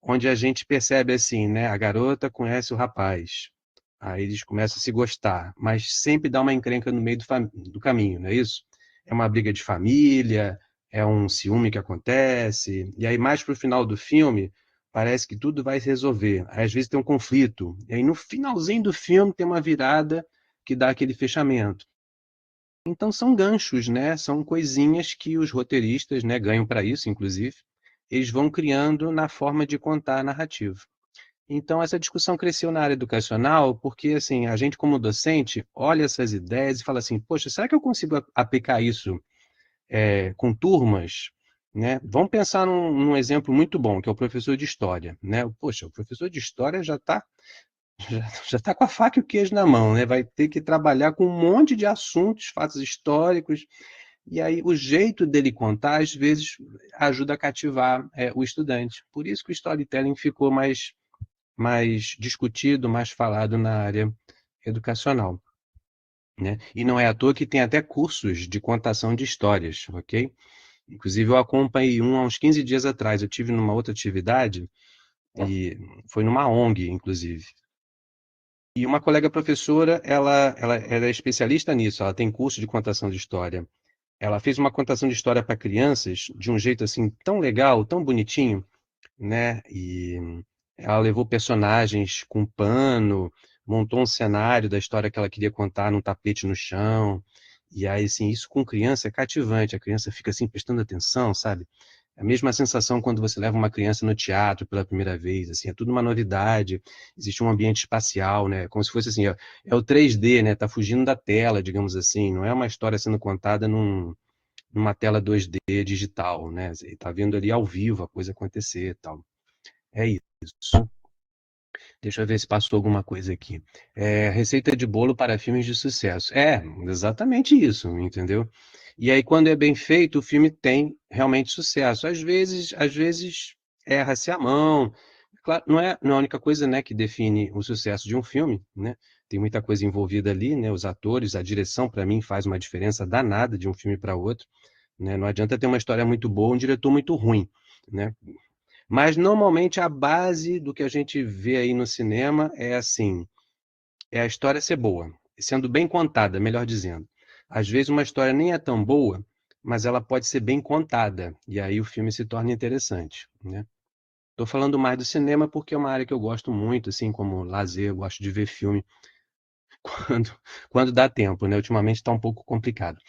onde a gente percebe assim, né? A garota conhece o rapaz, aí eles começam a se gostar, mas sempre dá uma encrenca no meio do caminho, não é isso? É uma briga de família, é um ciúme que acontece, e aí mais pro final do filme parece que tudo vai se resolver. Aí, às vezes tem um conflito, e aí no finalzinho do filme tem uma virada que dá aquele fechamento. Então são ganchos, né? São coisinhas que os roteiristas, né, ganham para isso, inclusive, eles vão criando na forma de contar a narrativa. Então essa discussão cresceu na área educacional porque assim, a gente como docente olha essas ideias e fala assim, poxa, será que eu consigo aplicar isso com turmas? Né? Vamos pensar num exemplo muito bom, que é o professor de história. Né? Poxa, o professor de história já tá com a faca e o queijo na mão, né? Vai ter que trabalhar com um monte de assuntos, fatos históricos, e aí o jeito dele contar, às vezes, ajuda a cativar o estudante. Por isso que o storytelling ficou mais discutido, mais falado na área educacional. Né? E não é à toa que tem até cursos de contação de histórias, ok? Inclusive, eu acompanhei um há uns 15 dias atrás. Eu tive numa outra atividade, e foi numa ONG, inclusive. E uma colega professora, ela é especialista nisso, ela tem curso de contação de história. Ela fez uma contação de história para crianças de um jeito assim tão legal, tão bonitinho, né? E ela levou personagens com pano, montou um cenário da história que ela queria contar num tapete no chão. E aí, assim, isso com criança é cativante. A criança fica assim prestando atenção, sabe? É a mesma sensação quando você leva uma criança no teatro pela primeira vez, assim, é tudo uma novidade. Existe um ambiente espacial, né? Como se fosse assim, ó, é o 3D, né? Tá fugindo da tela, digamos assim. Não é uma história sendo contada numa tela 2D digital, né? Você tá vendo ali ao vivo a coisa acontecer e tal. É isso. Deixa eu ver se passou alguma coisa aqui. Receita de bolo para filmes de sucesso. É, exatamente isso, entendeu? E aí, quando é bem feito, o filme tem realmente sucesso. Às vezes erra-se a mão. Claro, não é a única coisa, né, que define o sucesso de um filme, né? Tem muita coisa envolvida ali, né? Os atores, a direção, para mim, faz uma diferença danada de um filme para outro, né? Não adianta ter uma história muito boa, um diretor muito ruim, né? Mas normalmente a base do que a gente vê aí no cinema é assim, é a história ser boa, sendo bem contada, melhor dizendo. Às vezes uma história nem é tão boa, mas ela pode ser bem contada, e aí o filme se torna interessante, né? Estou falando mais do cinema porque é uma área que eu gosto muito, assim, como lazer, eu gosto de ver filme quando, quando dá tempo, né? Ultimamente está um pouco complicado.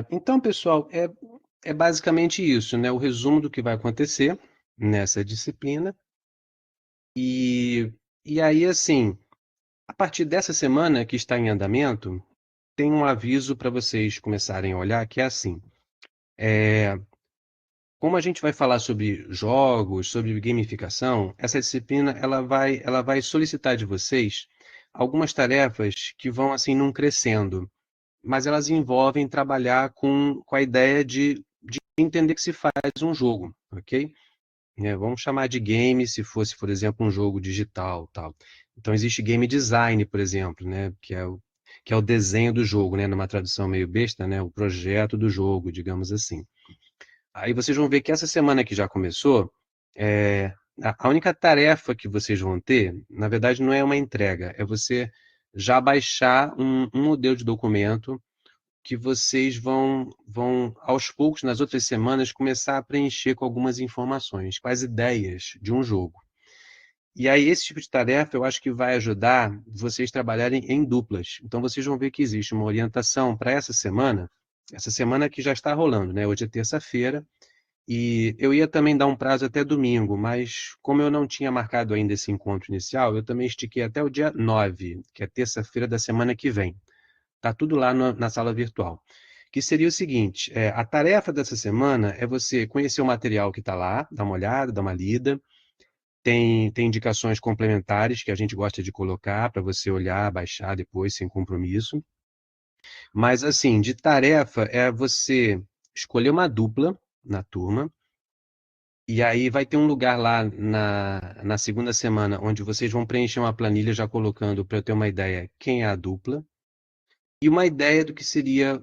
Então, pessoal, é basicamente isso, né? O resumo do que vai acontecer nessa disciplina. E, e aí, assim, a partir dessa semana que está em andamento, tem um aviso para vocês começarem a olhar, que é assim, como a gente vai falar sobre jogos, sobre gamificação, essa disciplina ela vai solicitar de vocês algumas tarefas que vão assim num crescendo, mas elas envolvem trabalhar com a ideia de entender que se faz um jogo, ok? Vamos chamar de game se fosse, por exemplo, um jogo digital, tal. Então existe game design, por exemplo, né, que é o desenho do jogo, né, numa tradução meio besta, né, o projeto do jogo, digamos assim. Aí vocês vão ver que essa semana que já começou, é, a única tarefa que vocês vão ter, na verdade, não é uma entrega, é você já baixar um modelo de documento que vocês vão, aos poucos, nas outras semanas, começar a preencher com algumas informações, com as ideias de um jogo. E aí, esse tipo de tarefa, eu acho que vai ajudar vocês trabalharem em duplas. Então, vocês vão ver que existe uma orientação para essa semana que já está rolando, né? Hoje é terça-feira, E eu ia também dar um prazo até domingo, mas como eu não tinha marcado ainda esse encontro inicial, eu também estiquei até o dia 9, que é terça-feira da semana que vem. Tá tudo lá na sala virtual. Que seria o seguinte, a tarefa dessa semana é você conhecer o material que está lá, dar uma olhada, dar uma lida. Tem indicações complementares que a gente gosta de colocar para você olhar, baixar depois, sem compromisso. Mas, assim, de tarefa é você escolher uma dupla na turma, e aí vai ter um lugar lá na segunda semana onde vocês vão preencher uma planilha já colocando, para eu ter uma ideia, quem é a dupla, e uma ideia do que seria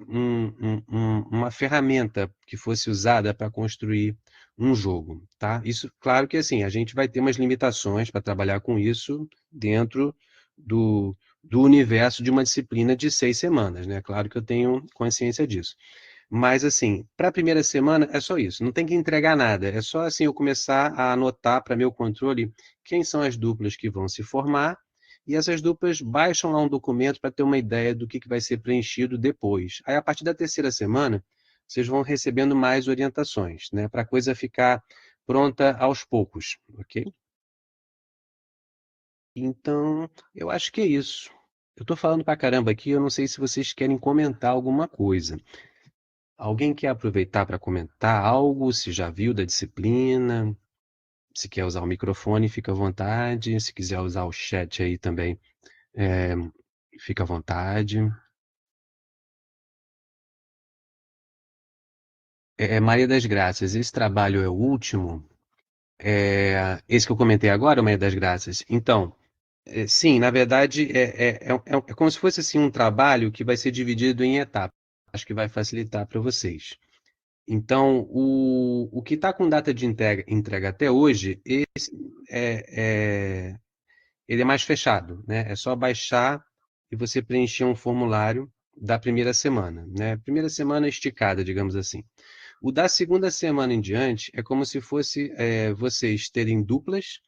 uma ferramenta que fosse usada para construir um jogo, tá? Isso, claro que assim, a gente vai ter umas limitações para trabalhar com isso dentro do universo de uma disciplina de 6 semanas, né? Claro que eu tenho consciência disso. Mas, assim, para a primeira semana é só isso, não tem que entregar nada, é só assim eu começar a anotar para meu controle quem são as duplas que vão se formar, e essas duplas baixam lá um documento para ter uma ideia do que vai ser preenchido depois. Aí, a partir da terceira semana, vocês vão recebendo mais orientações, né, para a coisa ficar pronta aos poucos, ok? Então, eu acho que é isso. Eu estou falando para caramba aqui, eu não sei se vocês querem comentar alguma coisa. Alguém quer aproveitar para comentar algo? Se já viu da disciplina? Se quer usar o microfone, fica à vontade. Se quiser usar o chat aí também, é, fica à vontade. Maria das Graças, esse trabalho é o último? Esse que eu comentei agora, Maria das Graças? Então, sim, na verdade, é como se fosse assim, um trabalho que vai ser dividido em etapas. Acho que vai facilitar para vocês. Então, o que está com data de entrega até hoje, é, é- ele é mais fechado, né? É só baixar e você preencher um formulário da primeira semana, né? Primeira semana esticada, digamos assim. O da segunda semana em diante é como se fosse vocês terem duplas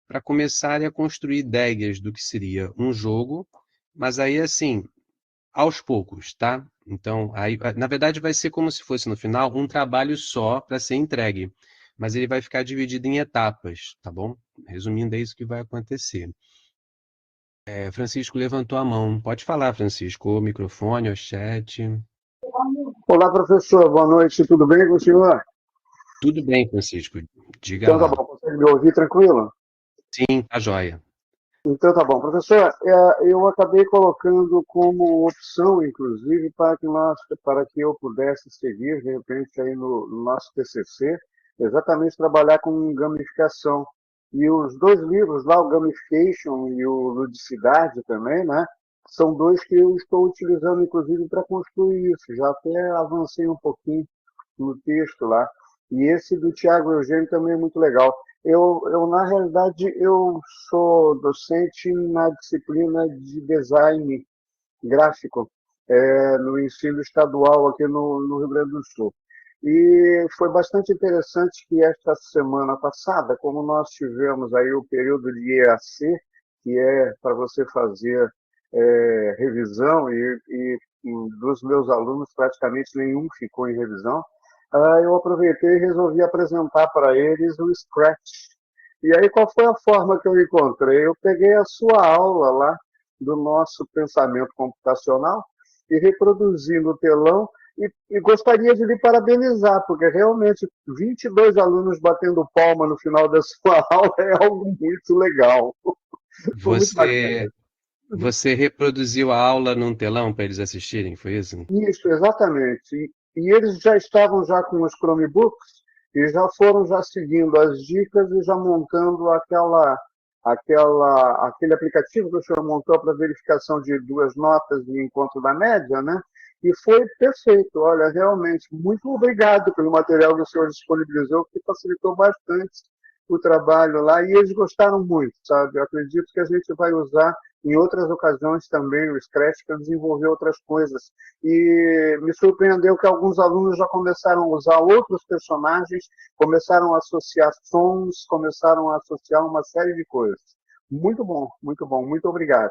para começarem a construir ideias do que seria um jogo, mas aí assim, aos poucos, tá? Então, aí, na verdade, vai ser como se fosse no final um trabalho só para ser entregue, mas ele vai ficar dividido em etapas, tá bom? Resumindo, é isso que vai acontecer. Francisco levantou a mão. Pode falar, Francisco. O microfone, o chat. Olá, professor. Boa noite. Tudo bem com o senhor? Tudo bem, Francisco. Diga Então tá lá. bom. Consegue me ouvir tranquilo? Sim, tá joia. Então tá bom. Professor, eu acabei colocando como opção, inclusive, para que eu pudesse seguir, de repente, aí no nosso TCC, exatamente trabalhar com gamificação. E os dois livros lá, o Gamification e o Ludicidade também, né? São dois que eu estou utilizando, inclusive, para construir isso. Já até avancei um pouquinho no texto lá. E esse do Tiago Eugênio também é muito legal. Na realidade, eu sou docente na disciplina de design gráfico no ensino estadual aqui no Rio Grande do Sul. E foi bastante interessante que esta semana passada, como nós tivemos aí o período de EAC, que é para você fazer revisão, e dos meus alunos praticamente nenhum ficou em revisão, eu aproveitei e resolvi apresentar para eles o Scratch. E aí, qual foi a forma que eu encontrei? Eu peguei a sua aula lá do nosso pensamento computacional e reproduzi no telão e gostaria de lhe parabenizar, porque realmente 22 alunos batendo palma no final da sua aula é algo muito legal. Foi muito Você, bacana. você reproduziu a aula num telão para eles assistirem, foi isso? Isso, exatamente. E eles já estavam já com os Chromebooks e já foram já seguindo as dicas e já montando aquele aplicativo que o senhor montou para verificação de duas notas de encontro da média, né? E foi perfeito. Olha, realmente, muito obrigado pelo material que o senhor disponibilizou, que facilitou bastante o trabalho lá. E eles gostaram muito, sabe? Eu acredito que a gente vai usar em outras ocasiões também o Scratch para desenvolver outras coisas. E me surpreendeu que alguns alunos já começaram a usar outros personagens, começaram a associar sons, começaram a associar uma série de coisas. Muito bom, muito bom. Muito obrigado.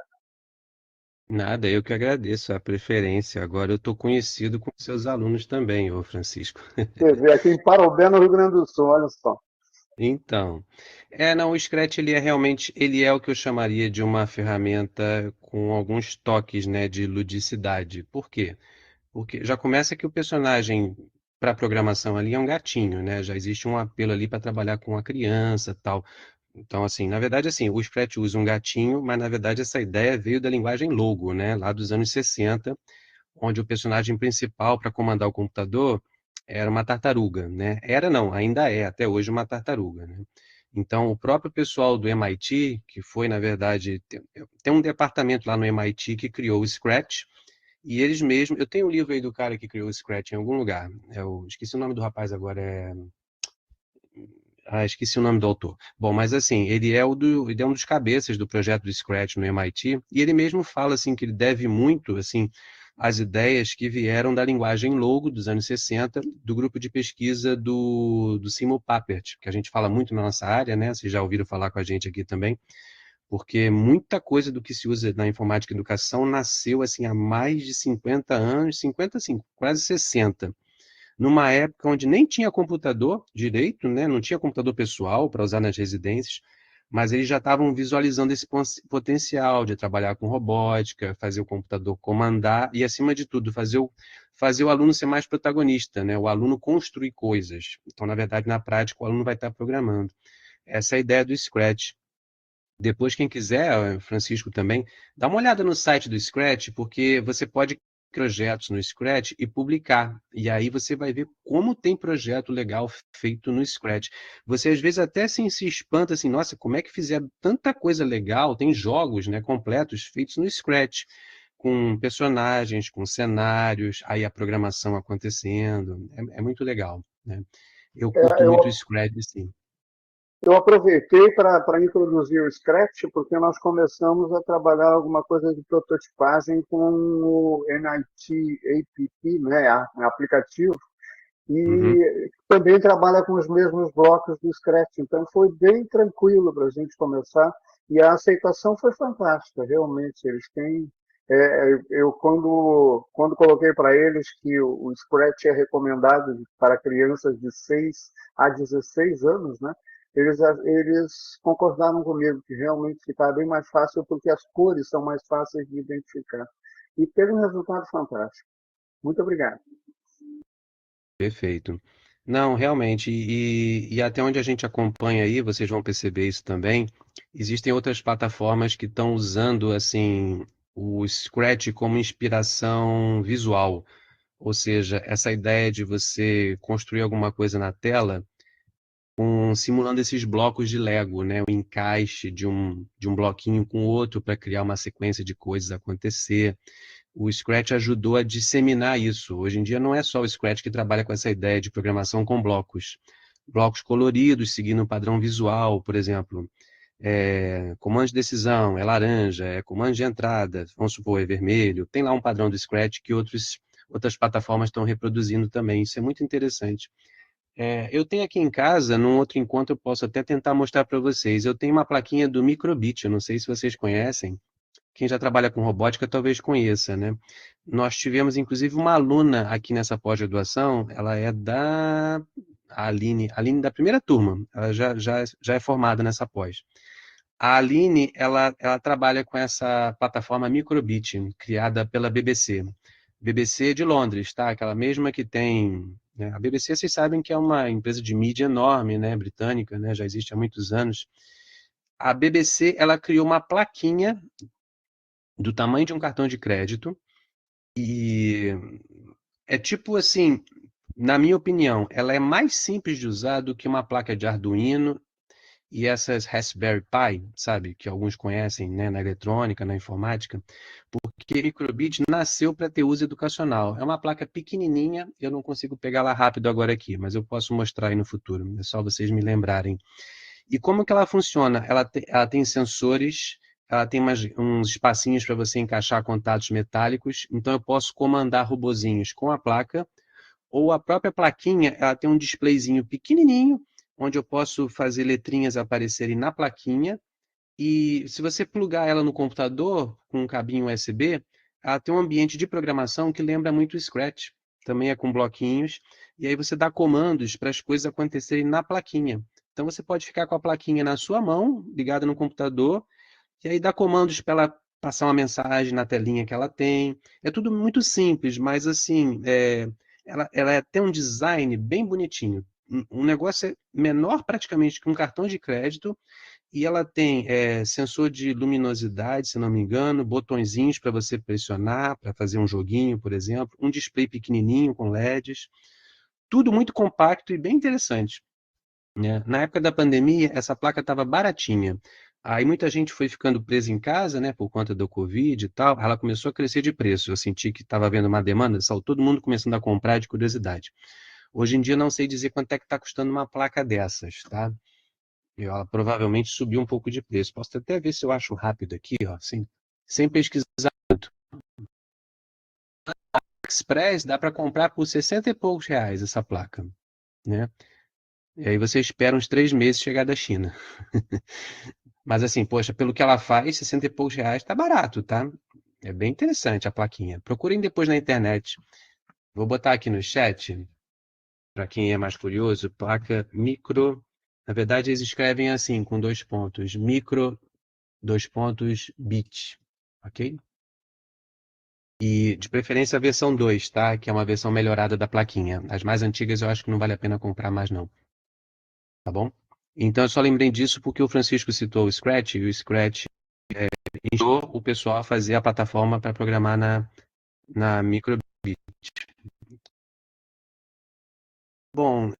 Nada, eu que agradeço a preferência. Agora eu estou conhecido com seus alunos também, ô Francisco. Você vê, aqui em Parobé, no Rio Grande do Sul, olha só. Então, não, o Scratch ele é realmente, ele é o que eu chamaria de uma ferramenta com alguns toques, né, de ludicidade. Por quê? Porque já começa que o personagem para programação ali é um gatinho, né? Já existe um apelo ali para trabalhar com a criança, tal. Então, assim, na verdade, assim, o Scratch usa um gatinho, mas na verdade essa ideia veio da linguagem Logo, né? Lá dos anos 60, onde o personagem principal para comandar o computador era uma tartaruga, né? Era não, ainda é até hoje uma tartaruga, né? Então, o próprio pessoal do MIT, que foi, na verdade, tem um departamento lá no MIT que criou o Scratch, e eles mesmos, eu tenho um livro aí do cara que criou o Scratch em algum lugar. Esqueci o nome do rapaz agora, esqueci o nome do autor. Bom, mas assim, ele é um dos cabeças do projeto do Scratch no MIT, e ele mesmo fala assim que ele deve muito assim às ideias que vieram da linguagem Logo dos anos 60, do grupo de pesquisa do Simon Papert, que a gente fala muito na nossa área, né? Vocês já ouviram falar com a gente aqui também, porque muita coisa do que se usa na informática e educação nasceu assim há mais de 50 anos, 50, assim, quase 60, numa época onde nem tinha computador direito, né? Não tinha computador pessoal para usar nas residências, mas eles já estavam visualizando esse potencial de trabalhar com robótica, fazer o computador comandar e, acima de tudo, fazer o aluno ser mais protagonista, né? O aluno construir coisas. Então, na verdade, na prática, o aluno vai estar programando. Essa é a ideia do Scratch. Depois, quem quiser, Francisco também, dá uma olhada no site do Scratch, porque você pode criar projetos no Scratch e publicar. E aí você vai ver como tem projeto legal feito no Scratch. Você às vezes até assim, se espanta assim, nossa, como é que fizeram tanta coisa legal? Tem jogos, né, completos feitos no Scratch, com personagens, com cenários, aí a programação acontecendo. É muito legal, né? Eu curto muito o Eu, Scratch, sim. eu aproveitei para introduzir o Scratch, porque nós começamos a trabalhar alguma coisa de prototipagem com o NIT App, né, aplicativo, Uhum. e também trabalha com os mesmos blocos do Scratch. Então foi bem tranquilo para a gente começar e a aceitação foi fantástica, realmente. Eles têm. Eu, quando coloquei para eles que o Scratch é recomendado para crianças de 6 a 16 anos, né? Eles concordaram comigo que realmente ficava bem mais fácil porque as cores são mais fáceis de identificar. E teve um resultado fantástico. Muito obrigado. Perfeito. Não, realmente, e até onde a gente acompanha aí, vocês vão perceber isso também, existem outras plataformas que estão usando, assim, o Scratch como inspiração visual, ou seja, essa ideia de você construir alguma coisa na tela, simulando esses blocos de Lego, né? O encaixe de um bloquinho com o outro para criar uma sequência de coisas acontecer. O Scratch ajudou a disseminar isso. Hoje em dia não é só o Scratch que trabalha com essa ideia de programação com blocos. Blocos coloridos, seguindo um padrão visual, por exemplo. Comando de decisão é laranja, comando de entrada, vamos supor, é vermelho. Tem lá um padrão do Scratch que outras plataformas estão reproduzindo também. Isso é muito interessante. Eu tenho aqui em casa, num outro encontro, eu posso até tentar mostrar para vocês. Eu tenho uma plaquinha do Microbit, eu não sei se vocês conhecem. Quem já trabalha com robótica talvez conheça, né? Nós tivemos, inclusive, uma aluna aqui nessa pós-graduação, ela é a Aline da primeira turma, ela já é formada nessa pós. A Aline, ela trabalha com essa plataforma Microbit, criada pela BBC. BBC de Londres, tá? Aquela mesma que tem, né? A BBC, vocês sabem que é uma empresa de mídia enorme, né? Britânica, né? Já existe há muitos anos. A BBC, ela criou uma plaquinha do tamanho de um cartão de crédito e é tipo assim, na minha opinião, ela é mais simples de usar do que uma placa de Arduino e essas Raspberry Pi, sabe, que alguns conhecem, né, na eletrônica, na informática, porque Microbit nasceu para ter uso educacional. É uma placa pequenininha, eu não consigo pegar lá rápido agora aqui, mas eu posso mostrar aí no futuro. É só vocês me lembrarem. E como que ela funciona? Ela tem sensores, ela tem uns espacinhos para você encaixar contatos metálicos, então eu posso comandar robozinhos com a placa, ou a própria plaquinha, ela tem um displayzinho pequenininho, onde eu posso fazer letrinhas aparecerem na plaquinha, E se você plugar ela no computador com um cabinho USB, ela tem um ambiente de programação que lembra muito o Scratch. Também é com bloquinhos. E aí você dá comandos para as coisas acontecerem na plaquinha. Então você pode ficar com a plaquinha na sua mão, ligada no computador, e aí dá comandos para ela passar uma mensagem na telinha que ela tem. É tudo muito simples, mas assim, ela tem um design bem bonitinho. Um negócio é menor praticamente que um cartão de crédito, e ela tem sensor de luminosidade, se não me engano, botõezinhos para você pressionar, para fazer um joguinho, por exemplo, um display pequenininho com LEDs, tudo muito compacto e bem interessante, né? Na época da pandemia, essa placa estava baratinha. Aí muita gente foi ficando presa em casa, né, por conta do Covid e tal. Ela começou a crescer de preço. Eu senti que estava havendo uma demanda, saiu todo mundo começando a comprar de curiosidade. Hoje em dia, não sei dizer quanto é que está custando uma placa dessas, tá? Ela provavelmente subiu um pouco de preço. Posso até ver se eu acho rápido aqui, ó, sem pesquisar. Express dá para comprar por 60 e poucos reais essa placa, né? E aí você espera uns 3 meses chegar da China. Mas assim, poxa, pelo que ela faz, 60 e poucos reais tá barato, tá? É bem interessante a plaquinha. Procurem depois na internet. Vou botar aqui no chat, para quem é mais curioso, placa micro. Na verdade, eles escrevem assim, com 2 pontos. Micro, 2 pontos, bit. Ok? E de preferência a versão 2, tá? Que é uma versão melhorada da plaquinha. As mais antigas eu acho que não vale a pena comprar mais, não. Tá bom? Então eu só lembrei disso porque o Francisco citou o Scratch, e o Scratch inspirou o pessoal a fazer a plataforma para programar na Microbit. Bom,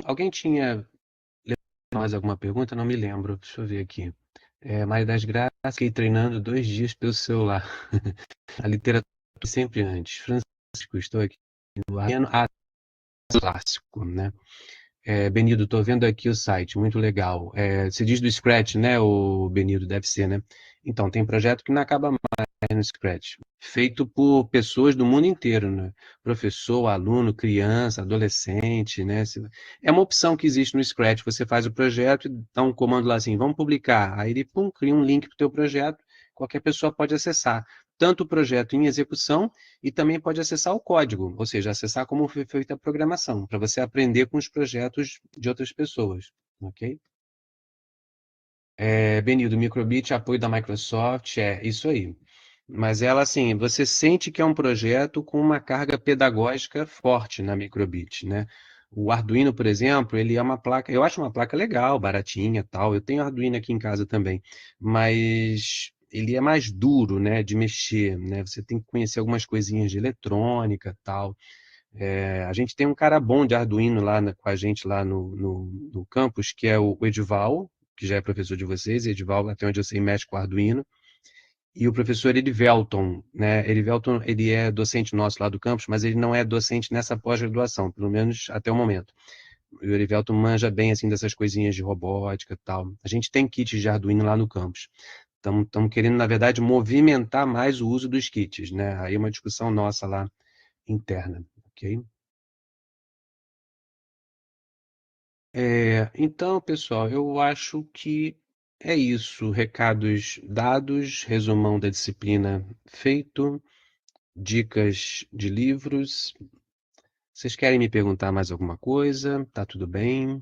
alguém tinha mais alguma pergunta? Não me lembro. Deixa eu ver aqui. Maria das Graças, fiquei treinando 2 dias pelo celular. A literatura sempre antes. Francisco, estou aqui no Areno. Ah, clássico, né? Benildo, estou vendo aqui o site, muito legal. Você diz do Scratch, né, o Benildo? Deve ser, né? Então, tem projeto que não acaba no Scratch, feito por pessoas do mundo inteiro, né? Professor, aluno, criança, adolescente, né? É uma opção que existe no Scratch. Você faz o projeto e dá um comando lá assim, vamos publicar. Aí ele, pum, cria um link para o teu projeto, qualquer pessoa pode acessar. Tanto o projeto em execução e também pode acessar o código, ou seja, acessar como foi feita a programação, para você aprender com os projetos de outras pessoas, ok? Benildo, Microbit, apoio da Microsoft, é isso aí. Mas ela, assim, você sente que é um projeto com uma carga pedagógica forte na Microbit, né? O Arduino, por exemplo, ele é uma placa, eu acho uma placa legal, baratinha, tal. Eu tenho Arduino aqui em casa também, mas ele é mais duro, né, de mexer, né? Você tem que conhecer algumas coisinhas de eletrônica, tal. A gente tem um cara bom de Arduino lá com a gente lá no campus, que é o Edival, que já é professor de vocês. Edival, até onde eu sei, mexe com Arduino. E o professor Erivelton, né? Erivelton, ele é docente nosso lá do campus, mas ele não é docente nessa pós-graduação, pelo menos até o momento. O Erivelton manja bem, assim, dessas coisinhas de robótica e tal. A gente tem kits de Arduino lá no campus. Estamos querendo, na verdade, movimentar mais o uso dos kits, né? Aí é uma discussão nossa lá interna, ok? Então, pessoal, eu acho que é isso. Recados dados, resumão da disciplina feito, dicas de livros. Vocês querem me perguntar mais alguma coisa? Tá tudo bem?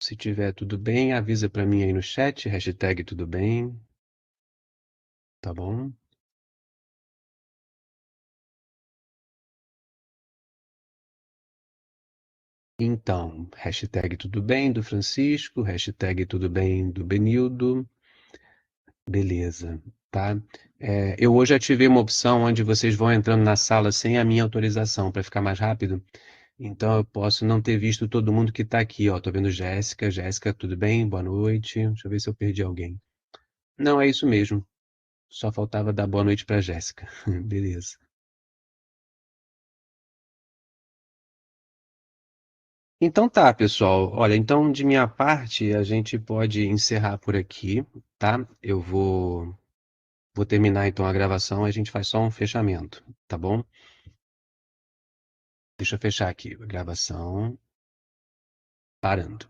Se tiver tudo bem, avisa para mim aí no chat, hashtag tudo bem, tá bom? Então, hashtag tudo bem do Francisco, hashtag tudo bem do Benildo. Beleza, tá? Eu hoje ativei uma opção onde vocês vão entrando na sala sem a minha autorização para ficar mais rápido. Então eu posso não ter visto todo mundo que está aqui, ó. Tô vendo Jéssica. Jéssica, tudo bem? Boa noite. Deixa eu ver se eu perdi alguém. Não, é isso mesmo. Só faltava dar boa noite para Jéssica. Beleza. Então tá, pessoal. Olha, então de minha parte a gente pode encerrar por aqui, tá? Vou terminar então a gravação, e a gente faz só um fechamento, tá bom? Deixa eu fechar aqui a gravação. Parando.